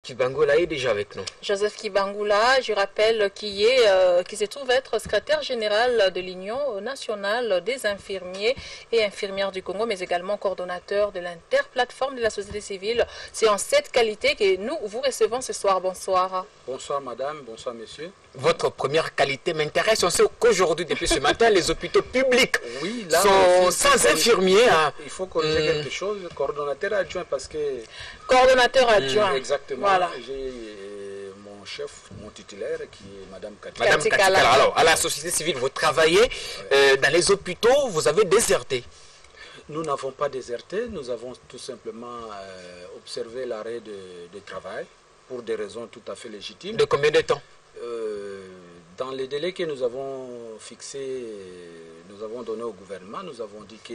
Kibangula est déjà avec nous. Joseph Kibangula, je rappelle, qui se trouve être secrétaire général de l'Union nationale des infirmiers et infirmières du Congo, mais également coordonnateur de l'interplateforme de la société civile. C'est en cette qualité que nous vous recevons ce soir. Bonsoir. Bonsoir madame, bonsoir monsieur. Votre première qualité m'intéresse. On sait qu'aujourd'hui, depuis ce matin, les hôpitaux publics là, sont sans infirmiers. Il faut corriger quelque chose. Coordonnateur adjoint parce que... Coordonnateur adjoint. Exactement. Voilà. J'ai mon chef, mon titulaire qui est madame Katika. Madame Katika. Alors, à la société civile, vous travaillez dans les hôpitaux, vous avez déserté. Nous n'avons pas déserté. Nous avons tout simplement observé l'arrêt de travail pour des raisons tout à fait légitimes. De combien de temps? Dans les délais que nous avons fixés, nous avons donné au gouvernement, nous avons dit que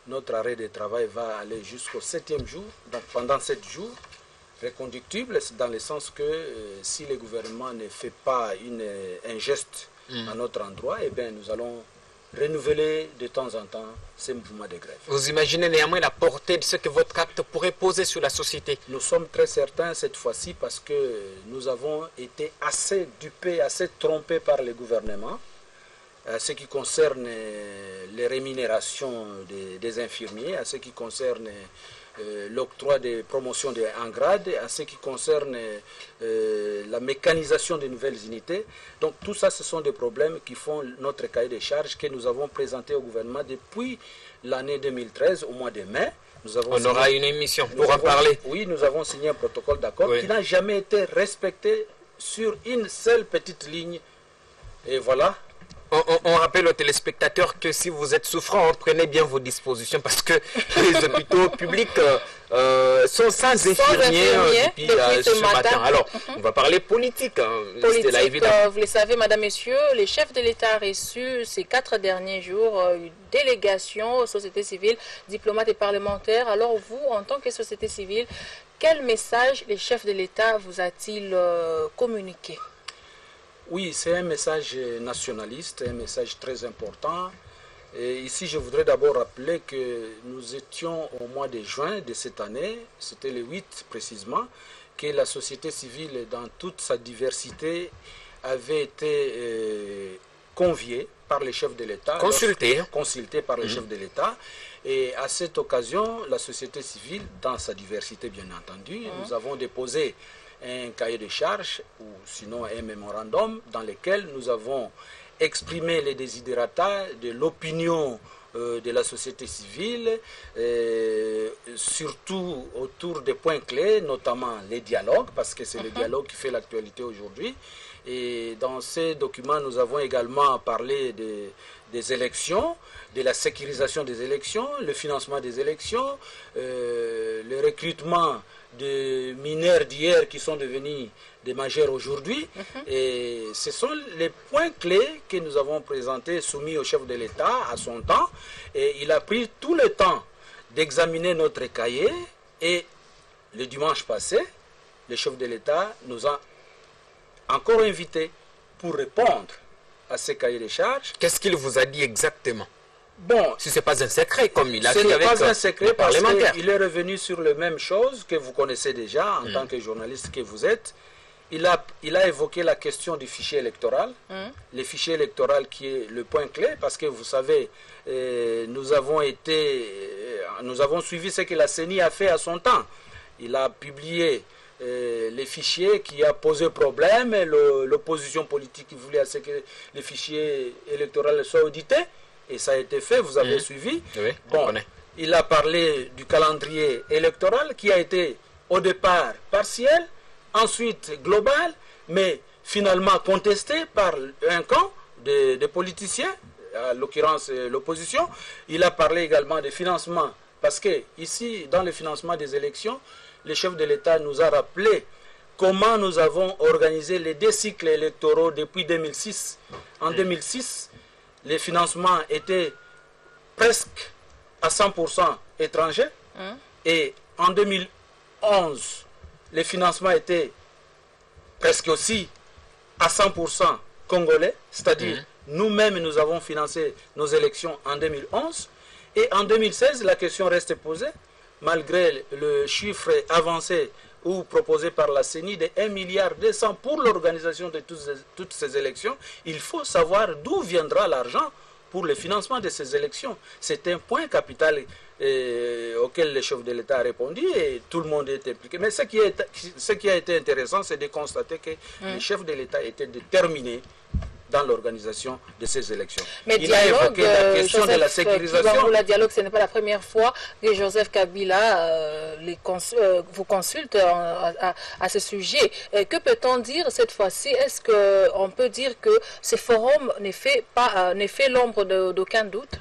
notre arrêt de travail va aller jusqu'au 7e jour, donc pendant 7 jours, reconductible, dans le sens que si le gouvernement ne fait pas un geste à notre endroit, eh bien, nous allons renouveler de temps en temps ces mouvements de grève. Vous imaginez néanmoins la portée de ce que votre acte pourrait poser sur la société? Nous sommes très certains cette fois-ci parce que nous avons été assez dupés, assez trompés par le gouvernement. Ce qui concerne les rémunérations des infirmiers, à ce qui concerne l'octroi des promotions en grade, à ce qui concerne la mécanisation des nouvelles unités. Donc tout ça, ce sont des problèmes qui font notre cahier de charges que nous avons présenté au gouvernement depuis l'année 2013, au mois de mai. On aura une émission pour en parler. Oui, nous avons signé un protocole d'accord qui n'a jamais été respecté sur une seule petite ligne. Et voilà. On rappelle aux téléspectateurs que si vous êtes souffrant, prenez bien vos dispositions parce que les hôpitaux publics sont sans infirmiers depuis ce matin. Alors, on va parler politique. Politique, vous le savez, madame, messieurs, le chef de l'État a reçu ces 4 derniers jours une délégation, société civile, diplomates et parlementaires. Alors, vous, en tant que société civile, quel message le chef de l'État vous a-t-il communiqué? Oui, c'est un message nationaliste, un message très important. Et ici, je voudrais d'abord rappeler que nous étions au mois de juin de cette année, c'était le 8 précisément, que la société civile, dans toute sa diversité, avait été conviée par les chefs de l'État. Consultée par les chefs de l'État. Et à cette occasion, la société civile, dans sa diversité bien entendu, nous avons déposé un cahier de charges ou sinon un mémorandum dans lequel nous avons exprimé les desiderata de l'opinion de la société civile, surtout autour des points clés, notamment les dialogues, parce que c'est le dialogue qui fait l'actualité aujourd'hui. Et dans ces documents, nous avons également parlé des élections, de la sécurisation des élections, le financement des élections, le recrutement de mineurs d'hier qui sont devenus des majeurs aujourd'hui. Et ce sont les points clés que nous avons présentés, soumis au chef de l'État à son temps. Et il a pris tout le temps d'examiner notre cahier. Et le dimanche passé, le chef de l'État nous a encore invités pour répondre à ces cahiers de charges. Qu'est-ce qu'il vous a dit exactement? Bon, si ce n'est pas un secret, comme il a fait avec ce n'est pas un secret parce qu'il est revenu sur les mêmes choses que vous connaissez déjà en tant que journaliste que vous êtes. Il a évoqué la question du fichier électoral, le fichier électoral qui est le point clé, parce que vous savez, nous avons suivi ce que la CENI a fait à son temps. Il a publié les fichiers qui a posé problème, l'opposition politique qui voulait à ce que les fichiers électoraux soient audités. Et ça a été fait, vous avez suivi. Oui, bon, il a parlé du calendrier électoral qui a été au départ partiel, ensuite global, mais finalement contesté par un camp de politiciens, à l'occurrence l'opposition. Il a parlé également des financements, parce que ici, dans le financement des élections, le chef de l'État nous a rappelé comment nous avons organisé les 2 cycles électoraux depuis 2006. En 2006, les financements étaient presque à 100% étrangers. Et en 2011, les financements étaient presque aussi à 100% congolais. C'est-à-dire, nous-mêmes, nous avons financé nos élections en 2011. Et en 2016, la question reste posée. Malgré le chiffre avancé ou proposé par la CENI de 1,2 milliard pour l'organisation de toutes ces élections, il faut savoir d'où viendra l'argent pour le financement de ces élections. C'est un point capital auquel le chef de l'État a répondu et tout le monde est impliqué. Mais ce qui a été intéressant, c'est de constater que le chef de l'État était déterminé dans l'organisation de ces élections. Mais il a évoqué la question Joseph de la sécurisation. Le dialogue, ce n'est pas la première fois que Joseph Kabila vous consulte à ce sujet. Que peut-on dire cette fois-ci? Est-ce qu'on peut dire que ce forum ne fait l'ombre d'aucun doute?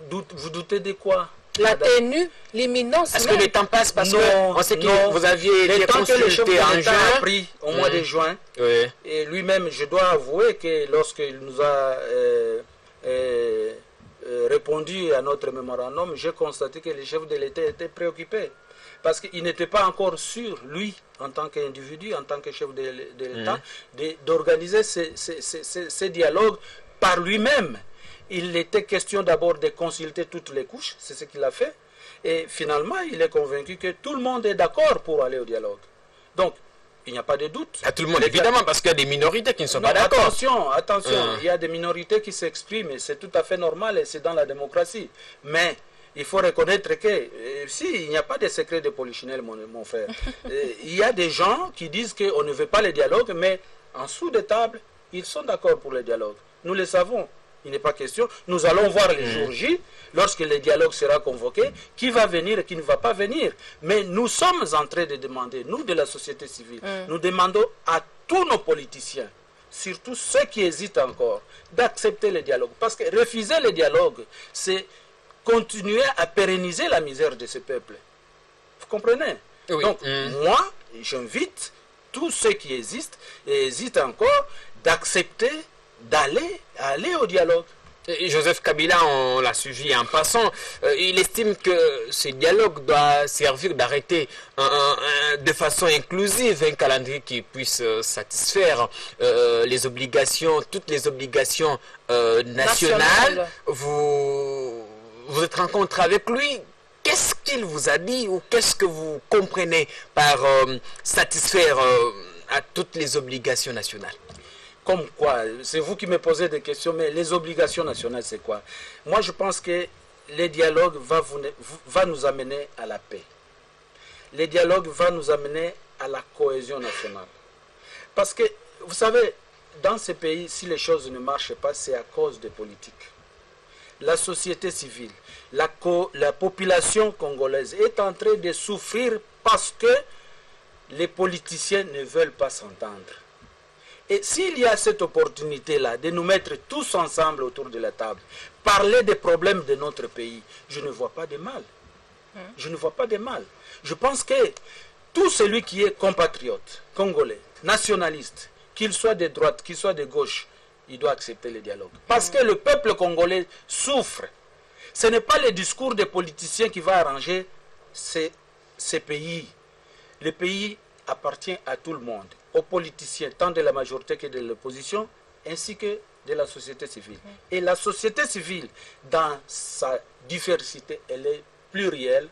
Vous doutez de quoi? La tenue, l'imminence. Est-ce que le temps passe? Parce qu'on sait que vous aviez été consulté en juin. Pris au mois de juin. Oui. Et lui-même, je dois avouer que lorsqu'il nous a répondu à notre mémorandum, j'ai constaté que le chef de l'État était préoccupé. Parce qu'il n'était pas encore sûr, lui, en tant qu'individu, en tant que chef de l'État, d'organiser ces dialogues par lui-même. Il était question d'abord de consulter toutes les couches, c'est ce qu'il a fait. Et finalement, il est convaincu que tout le monde est d'accord pour aller au dialogue. Donc, il n'y a pas de doute. À tout le monde, évidemment, parce qu'il y a des minorités qui ne sont pas d'accord. Attention, il y a des minorités qui s'expriment, et c'est tout à fait normal, et c'est dans la démocratie. Mais il faut reconnaître que, il n'y a pas de secret de polichinelle, mon frère. Il y a des gens qui disent qu'on ne veut pas le dialogue, mais en dessous de table, ils sont d'accord pour le dialogue. Nous le savons. Il n'est pas question. Nous allons voir les jours J, lorsque le dialogue sera convoqué, qui va venir et qui ne va pas venir. Mais nous sommes en train de demander, nous de la société civile, nous demandons à tous nos politiciens, surtout ceux qui hésitent encore, d'accepter le dialogue. Parce que refuser le dialogue, c'est continuer à pérenniser la misère de ce peuple. Vous comprenez? Oui. Donc, moi, j'invite tous ceux qui hésitent encore, d'accepter aller au dialogue. Et Joseph Kabila, on l'a suivi en passant, il estime que ce dialogue doit servir d'arrêter de façon inclusive un calendrier qui puisse satisfaire les obligations, toutes les obligations nationales. Vous êtes rencontré avec lui. Qu'est-ce qu'il vous a dit ou qu'est-ce que vous comprenez par satisfaire à toutes les obligations nationales? Comme quoi? C'est vous qui me posez des questions, mais les obligations nationales, c'est quoi? Moi, je pense que le dialogue va nous amener à la paix. Le dialogue va nous amener à la cohésion nationale. Parce que, vous savez, dans ces pays, si les choses ne marchent pas, c'est à cause des politiques. La société civile, la population congolaise est en train de souffrir parce que les politiciens ne veulent pas s'entendre. Et s'il y a cette opportunité-là de nous mettre tous ensemble autour de la table, parler des problèmes de notre pays, je ne vois pas de mal. Je ne vois pas de mal. Je pense que tout celui qui est compatriote, congolais, nationaliste, qu'il soit de droite, qu'il soit de gauche, il doit accepter le dialogue. Parce que le peuple congolais souffre. Ce n'est pas le discours des politiciens qui va arranger ces pays. Le pays appartient à tout le monde, aux politiciens, tant de la majorité que de l'opposition, ainsi que de la société civile. Et la société civile, dans sa diversité, elle est plurielle,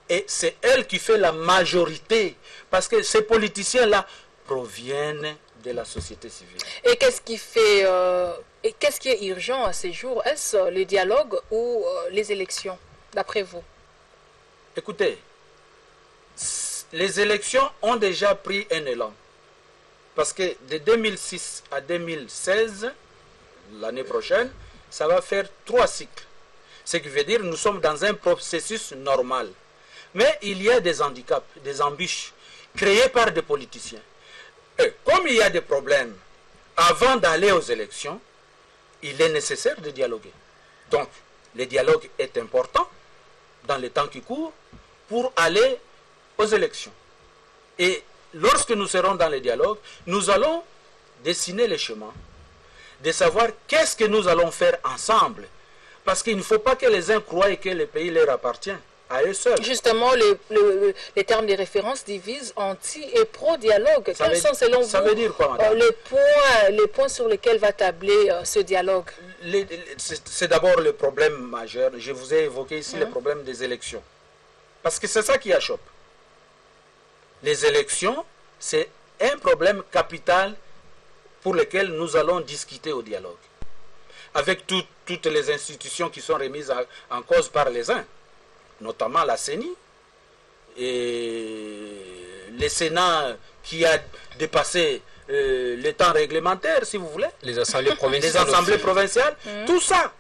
et c'est elle qui fait la majorité, parce que ces politiciens-là proviennent de la société civile. Et qu'est-ce qui est urgent à ces jours? Est-ce le dialogue ou les élections, d'après vous? Écoutez, les élections ont déjà pris un élan. Parce que de 2006 à 2016, l'année prochaine, ça va faire 3 cycles. Ce qui veut dire que nous sommes dans un processus normal. Mais il y a des handicaps, des embûches, créées par des politiciens. Et comme il y a des problèmes, avant d'aller aux élections, il est nécessaire de dialoguer. Donc, le dialogue est important dans les temps qui courent pour aller aux élections. Et lorsque nous serons dans le dialogue, nous allons dessiner les chemins, de savoir qu'est-ce que nous allons faire ensemble. Parce qu'il ne faut pas que les uns croient que le pays leur appartient à eux seuls. Justement, les termes de référence divisent anti- et pro-dialogue. Quels sont, selon vous, veut dire quoi, madame? les points sur lesquels va tabler ce dialogue? C'est d'abord le problème majeur. Je vous ai évoqué ici le problème des élections. Parce que c'est ça qui achoppe. les élections, c'est un problème capital pour lequel nous allons discuter au dialogue. Avec toutes les institutions qui sont remises en cause par les uns, notamment la CENI, et le Sénat qui a dépassé les temps réglementaires, si vous voulez. Les assemblées provinciales. Les assemblées provinciales, tout ça.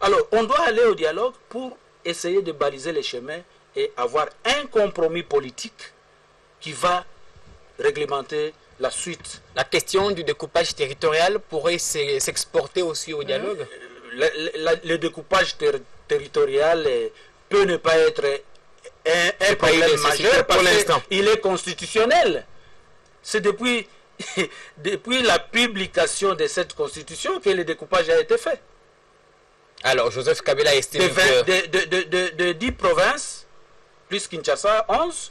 Alors, on doit aller au dialogue pour essayer de baliser les chemins et avoir un compromis politique qui va réglementer la suite. La question du découpage territorial pourrait s'exporter aussi au dialogue. Le découpage territorial peut ne pas être un problème majeur pour l'instant. Il est constitutionnel. C'est depuis la publication de cette constitution que le découpage a été fait. Alors, Joseph Kabila estime de 10 provinces, plus Kinshasa, 11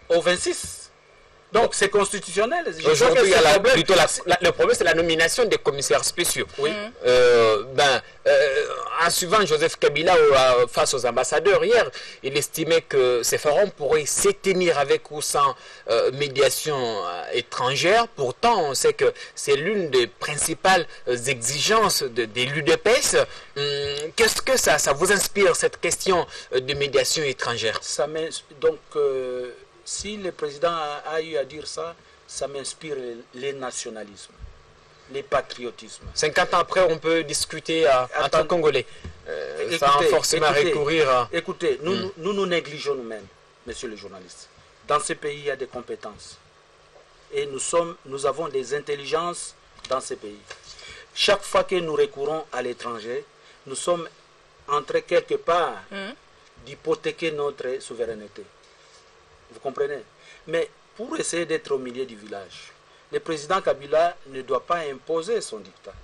aux 26. Donc, c'est constitutionnel. Aujourd'hui, le problème, c'est la nomination des commissaires spéciaux. Oui. En suivant Joseph Kabila face aux ambassadeurs hier, il estimait que ces forums pourraient se tenir avec ou sans médiation étrangère. Pourtant, on sait que c'est l'une des principales exigences de l'UDPS. Qu'est-ce que ça vous inspire, cette question de médiation étrangère? Si le président a eu à dire ça, ça m'inspire les nationalismes, les patriotismes. 50 ans après, on peut discuter entre Congolais, sans forcément recourir à... Écoutez, nous négligeons nous-mêmes, monsieur le journaliste. Dans ce pays, il y a des compétences. Et nous avons des intelligences dans ce pays. Chaque fois que nous recourons à l'étranger, nous sommes en train quelque part d'hypothéquer notre souveraineté. Vous comprenez? Mais pour essayer d'être au milieu du village, le président Kabila ne doit pas imposer son dictat.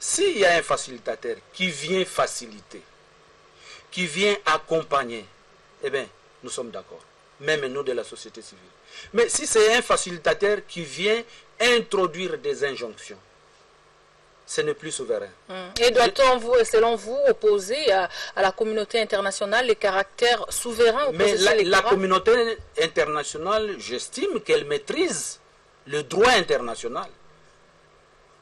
S'il y a un facilitateur qui vient faciliter, qui vient accompagner, eh bien, nous sommes d'accord. Même nous de la société civile. Mais si c'est un facilitateur qui vient introduire des injonctions, ce n'est plus souverain. Et doit-on, selon vous, opposer à la communauté internationale les caractères souverains? Mais la communauté internationale, j'estime qu'elle maîtrise le droit international,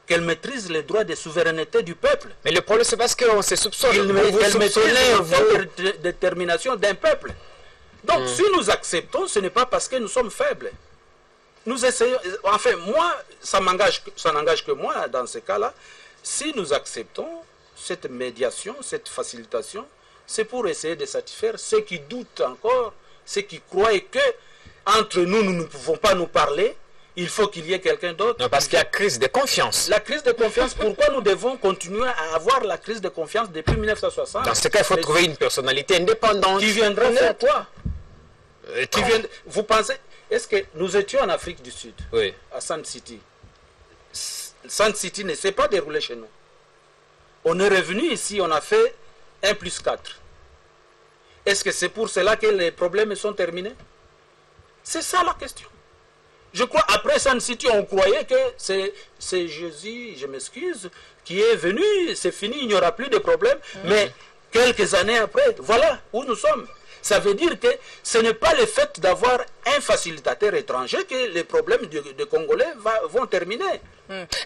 qu'elle maîtrise le droit de souveraineté du peuple. Mais le problème, c'est parce qu'on se soupçonne. Elle maîtrise la détermination d'un peuple. Donc, si nous acceptons, ce n'est pas parce que nous sommes faibles. Nous essayons, enfin, moi, ça n'engage que moi dans ce cas-là. Si nous acceptons cette médiation, cette facilitation, c'est pour essayer de satisfaire ceux qui doutent encore, ceux qui croient que entre nous, nous ne pouvons pas nous parler. Il faut qu'il y ait quelqu'un d'autre. Non, parce qu'il y a crise de confiance. La crise de confiance, pourquoi nous devons continuer à avoir la crise de confiance depuis 1960? Dans ce cas, il faut trouver une personnalité indépendante. Qui viendra faire quoi? Vous pensez... Est-ce que nous étions en Afrique du Sud, à Sun City? Sun City ne s'est pas déroulé chez nous. On est revenu ici, on a fait 1+4. Est-ce que c'est pour cela que les problèmes sont terminés? C'est ça la question. Je crois, après Sun City, on croyait que c'est Jésus, je m'excuse, qui est venu, c'est fini, il n'y aura plus de problèmes. Mais quelques années après, voilà où nous sommes. Ça veut dire que ce n'est pas le fait d'avoir un facilitateur étranger que les problèmes des Congolais vont terminer.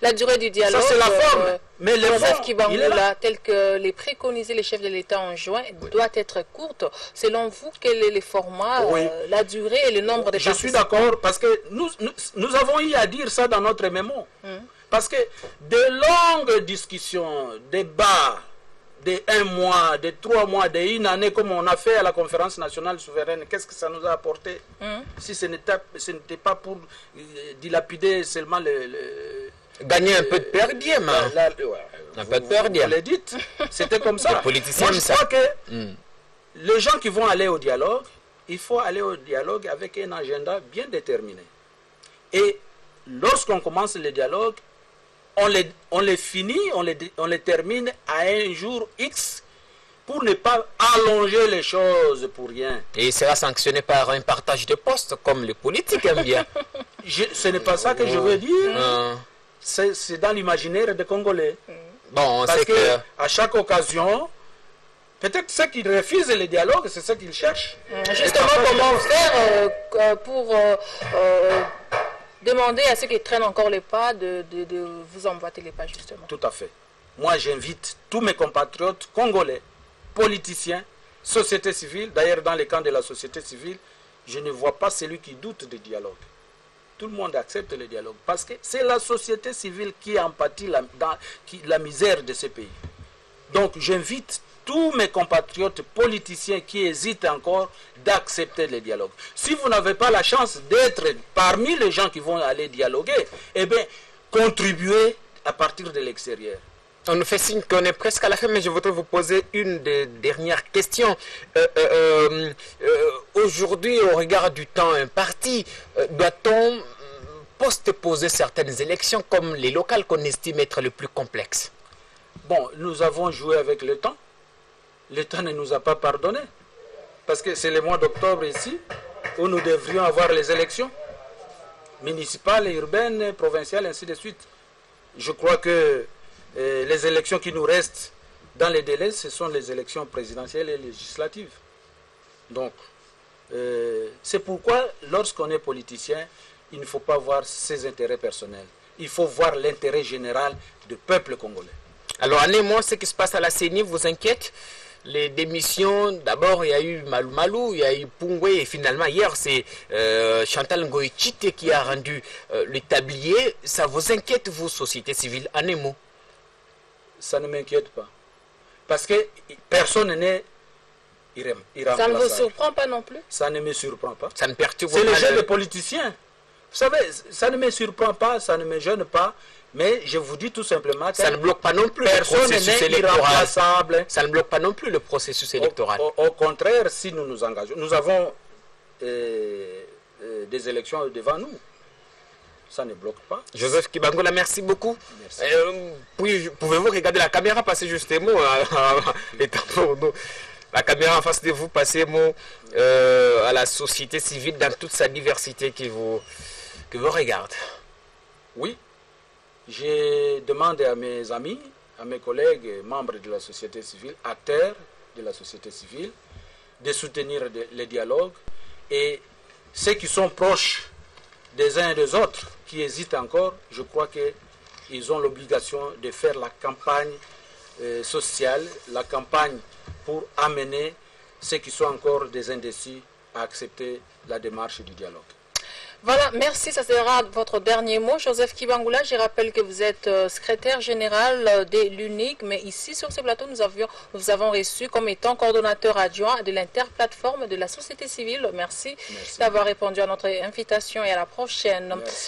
La durée du dialogue, ça c'est la forme. Mais le fond, Kibangula, tel que les préconisés les chefs de l'État en juin, doit être courte. Selon vous, quel est le format, la durée et le nombre de participants? Je suis d'accord, parce que nous avons eu à dire ça dans notre mémo. Parce que de longues discussions, débats, de 1 mois, de 3 mois, de 1 année, comme on a fait à la conférence nationale souveraine, qu'est-ce que ça nous a apporté? Si ce n'était pas pour dilapider seulement gagner un peu de perdième. Un peu de perdième. Vous l'avez dit, c'était comme ça. Les politiciens, moi, je crois que les gens qui vont aller au dialogue, il faut aller au dialogue avec un agenda bien déterminé. Et lorsqu'on commence le dialogue, on les finit, on les termine à un jour X pour ne pas allonger les choses pour rien. Et il sera sanctionné par un partage de postes, comme les politiques aiment bien. Ce n'est pas ça que je veux dire. C'est dans l'imaginaire des Congolais. Bon, on parce sait que à chaque occasion, Peut-être ceux qui refusent le dialogue, c'est ce qu'ils cherchent. Justement, comment faire pour demander à ceux qui traînent encore les pas de vous emboîter les pas, justement? Tout à fait. Moi, j'invite tous mes compatriotes congolais, politiciens, société civile. D'ailleurs, dans les camps de la société civile, je ne vois pas celui qui doute du dialogue. Tout le monde accepte le dialogue parce que c'est la société civile qui empathie la misère de ce pays. Donc, j'invite tous mes compatriotes politiciens qui hésitent encore d'accepter le dialogue. Si vous n'avez pas la chance d'être parmi les gens qui vont aller dialoguer, eh bien, contribuez à partir de l'extérieur. On nous fait signe qu'on est presque à la fin, mais je voudrais vous poser une des dernières questions. Aujourd'hui, au regard du temps imparti, doit-on postposer certaines élections comme les locales qu'on estime être les plus complexes? Bon, nous avons joué avec le temps. Le temps ne nous a pas pardonné. Parce que c'est le mois d'octobre ici où nous devrions avoir les élections municipales, urbaines, provinciales, ainsi de suite. Je crois que les élections qui nous restent dans les délais, ce sont les élections présidentielles et législatives. Donc, c'est pourquoi, lorsqu'on est politicien, il ne faut pas voir ses intérêts personnels. Il faut voir l'intérêt général du peuple congolais. Alors, en un mot, ce qui se passe à la CENI vous inquiète? Les démissions, d'abord il y a eu Malou Malou, il y a eu Pungwe, et finalement hier c'est Chantal Ngoïchite qui a rendu le tablier. Ça vous inquiète, vous, société civile, en un mot? Ça ne m'inquiète pas. Parce que personne n'est irremplaçable. Ça ne vous surprend pas non plus? Ça ne me surprend pas. Ça ne perturbe pas. C'est le jeu des politiciens. Vous savez, ça ne me surprend pas, ça ne me gêne pas. Mais je vous dis tout simplement que ça ne bloque pas non plus le processus électoral. Ça ne bloque pas non plus le processus électoral. Au contraire, si nous nous engageons, nous avons des élections devant nous. Ça ne bloque pas. Joseph Kibangola, merci beaucoup. Pouvez-vous regarder la caméra, passer justement la caméra en face de vous, passer mot à la société civile dans toute sa diversité qui vous regarde? Oui. Je demande à mes amis, à mes collègues, membres de la société civile, acteurs de la société civile, de soutenir le dialogue. Et ceux qui sont proches des uns et des autres, qui hésitent encore, je crois qu'ils ont l'obligation de faire la campagne sociale, la campagne pour amener ceux qui sont encore des indécis à accepter la démarche du dialogue. Voilà, merci, ça sera votre dernier mot. Joseph Kibangola, je rappelle que vous êtes secrétaire général de l'UNIC, mais ici sur ce plateau, nous avons reçu comme étant coordonnateur adjoint de l'interplateforme de la société civile. Merci. D'avoir répondu à notre invitation et à la prochaine. Merci.